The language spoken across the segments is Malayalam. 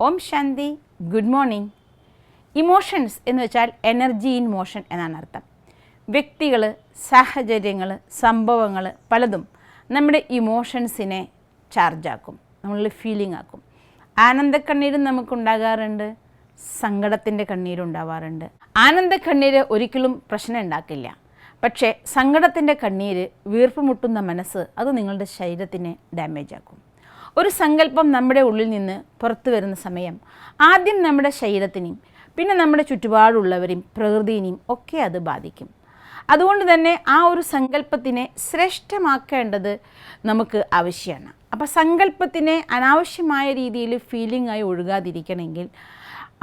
ഓം ശാന്തി. Good morning. ഇമോഷൻസ് എന്ന് വെച്ചാൽ എനർജി ഇൻ മോഷൻ എന്നാണ് അർത്ഥം. വ്യക്തികൾ, സാഹചര്യങ്ങൾ, സംഭവങ്ങൾ പലതും നമ്മുടെ ഇമോഷൻസിനെ ചാർജാക്കും, നമ്മളിൽ ഫീലിംഗ് ആക്കും. ആനന്ദക്കണ്ണീരും നമുക്കുണ്ടാകാറുണ്ട്, സങ്കടത്തിൻ്റെ കണ്ണീരുണ്ടാവാറുണ്ട്. ആനന്ദക്കണ്ണീര് ഒരിക്കലും പ്രശ്നം ഉണ്ടാക്കില്ല, പക്ഷേ സങ്കടത്തിൻ്റെ കണ്ണീര്, വീർപ്പ് മുട്ടുന്ന മനസ്സ്, അത് നിങ്ങളുടെ ശരീരത്തിനെ ഡാമേജ് ആക്കും. ഒരു സങ്കല്പം നമ്മുടെ ഉള്ളിൽ നിന്ന് പുറത്തു വരുന്ന സമയം ആദ്യം നമ്മുടെ ശരീരത്തിനെയും പിന്നെ നമ്മുടെ ചുറ്റുപാടുള്ളവരെയും പ്രകൃതിയെയും ഒക്കെ അത് ബാധിക്കും. അതുകൊണ്ട് തന്നെ ആ ഒരു സങ്കല്പത്തിനെ ശ്രേഷ്ഠമാക്കേണ്ടത് നമുക്ക് ആവശ്യമാണ്. അപ്പോൾ സങ്കല്പത്തിനെ അനാവശ്യമായ രീതിയിൽ ഫീലിംഗായി ഒഴുകാതിരിക്കണമെങ്കിൽ,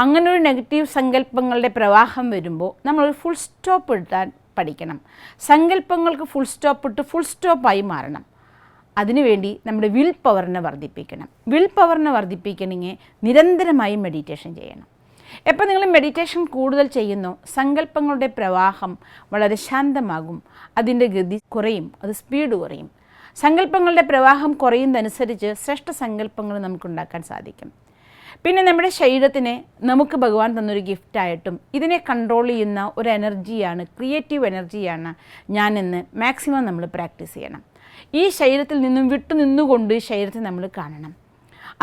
അങ്ങനൊരു നെഗറ്റീവ് സങ്കല്പങ്ങളുടെ പ്രവാഹം വരുമ്പോൾ നമ്മളൊരു ഫുൾ സ്റ്റോപ്പ് ഇടാൻ പഠിക്കണം. സങ്കല്പങ്ങൾക്ക് ഫുൾ സ്റ്റോപ്പ് ഇട്ട് ഫുൾ സ്റ്റോപ്പായി മാറണം. അതിനുവേണ്ടി നമ്മുടെ വിൽ പവറിനെ വർദ്ധിപ്പിക്കണം. വിൽ പവറിനെ വർദ്ധിപ്പിക്കണമെങ്കിൽ നിരന്തരമായി മെഡിറ്റേഷൻ ചെയ്യണം. എപ്പോൾ നിങ്ങൾ മെഡിറ്റേഷൻ കൂടുതൽ ചെയ്യുന്നോ സങ്കല്പങ്ങളുടെ പ്രവാഹം വളരെ ശാന്തമാകും, അതിൻ്റെ ഗതി കുറയും, അത് സ്പീഡ് കുറയും. സങ്കല്പങ്ങളുടെ പ്രവാഹം കുറയുന്നതനുസരിച്ച് ശ്രേഷ്ഠ സങ്കല്പങ്ങൾ നമുക്കുണ്ടാക്കാൻ സാധിക്കും. പിന്നെ നമ്മുടെ ശരീരത്തിനെ നമുക്ക് ഭഗവാൻ തന്നൊരു ഗിഫ്റ്റായിട്ടും ഇതിനെ കൺട്രോൾ ചെയ്യുന്ന ഒരു എനർജിയാണ്, ക്രിയേറ്റീവ് എനർജിയാണ് ഞാനെന്ന് മാക്സിമം നമ്മൾ പ്രാക്ടീസ് ചെയ്യണം. ഈ ശരീരത്തിൽ നിന്നും വിട്ടു നിന്നുകൊണ്ട് ശരീരത്തെ നമ്മൾ കാണണം.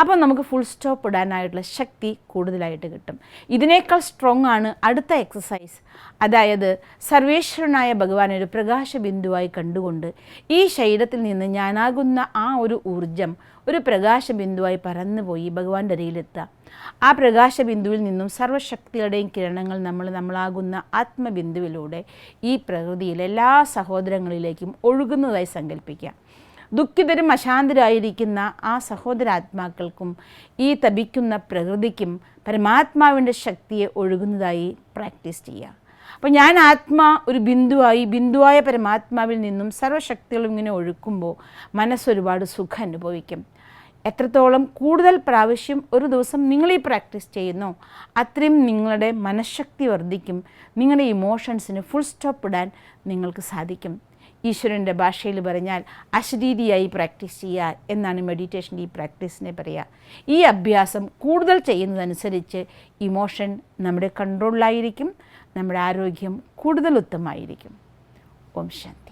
അപ്പോൾ നമുക്ക് ഫുൾ സ്റ്റോപ്പ് ഇടാനായിട്ടുള്ള ശക്തി കൂടുതലായിട്ട് കിട്ടും. ഇതിനേക്കാൾ സ്ട്രോങ് ആണ് അടുത്ത എക്സസൈസ്. അതായത് സർവേശ്വരനായ ഭഗവാനെ ഒരു പ്രകാശ ബിന്ദുവായി കണ്ടുകൊണ്ട് ഈ ശരീരത്തിൽ നിന്ന് ഞാനാകുന്ന ആ ഒരു ഊർജം ഒരു പ്രകാശ ബിന്ദുവായി പറന്നുപോയി ഭഗവാന്റെ അരികിലെത്തുക. ആ പ്രകാശ ബിന്ദുവിൽ നിന്നും സർവ്വശക്തികളുടെയും കിരണങ്ങൾ നമ്മളാകുന്ന ആത്മബിന്ദുവിലൂടെ ഈ പ്രകൃതിയിലെ എല്ലാ സഹോദരങ്ങളിലേക്കും ഒഴുകുന്നതായി സങ്കല്പിക്കുക. ദുഃഖിതരും അശാന്തരായിരിക്കുന്ന ആ സഹോദരാത്മാക്കൾക്കും ഈ തപിക്കുന്ന പ്രകൃതിക്കും പരമാത്മാവിൻ്റെ ശക്തിയെ ഒഴുകുന്നതായി പ്രാക്ടീസ് ചെയ്യുക. അപ്പോൾ ഞാൻ ആത്മാ ഒരു ബിന്ദുവായ പരമാത്മാവിൽ നിന്നും സർവ്വശക്തികളും ഇങ്ങനെ ഒഴുക്കുമ്പോൾ മനസ്സൊരുപാട് സുഖം അനുഭവിക്കും. എത്രത്തോളം കൂടുതൽ പ്രാവശ്യം ഒരു ദിവസം നിങ്ങൾ ഈ പ്രാക്ടീസ് ചെയ്യുന്നോ അത്രയും നിങ്ങളുടെ മനഃശക്തി വർദ്ധിക്കും. നിങ്ങളുടെ ഇമോഷൻസിന് ഫുൾ സ്റ്റോപ്പ് ഇടാൻ നിങ്ങൾക്ക് സാധിക്കും. ഈശ്വരൻ്റെ ഭാഷയിൽ പറഞ്ഞാൽ അശരീരിയായി പ്രാക്ടീസ് ചെയ്യുക എന്നാണ് മെഡിറ്റേഷൻ്റെ ഈ പ്രാക്ടീസിനെ പറയുക. ഈ അഭ്യാസം കൂടുതൽ ചെയ്യുന്നതനുസരിച്ച് ഇമോഷൻ നമ്മുടെ കൺട്രോളിലായിരിക്കും, നമ്മുടെ ആരോഗ്യം കൂടുതൽ ഉത്തമമായിരിക്കും. ഓം ശാന്തി.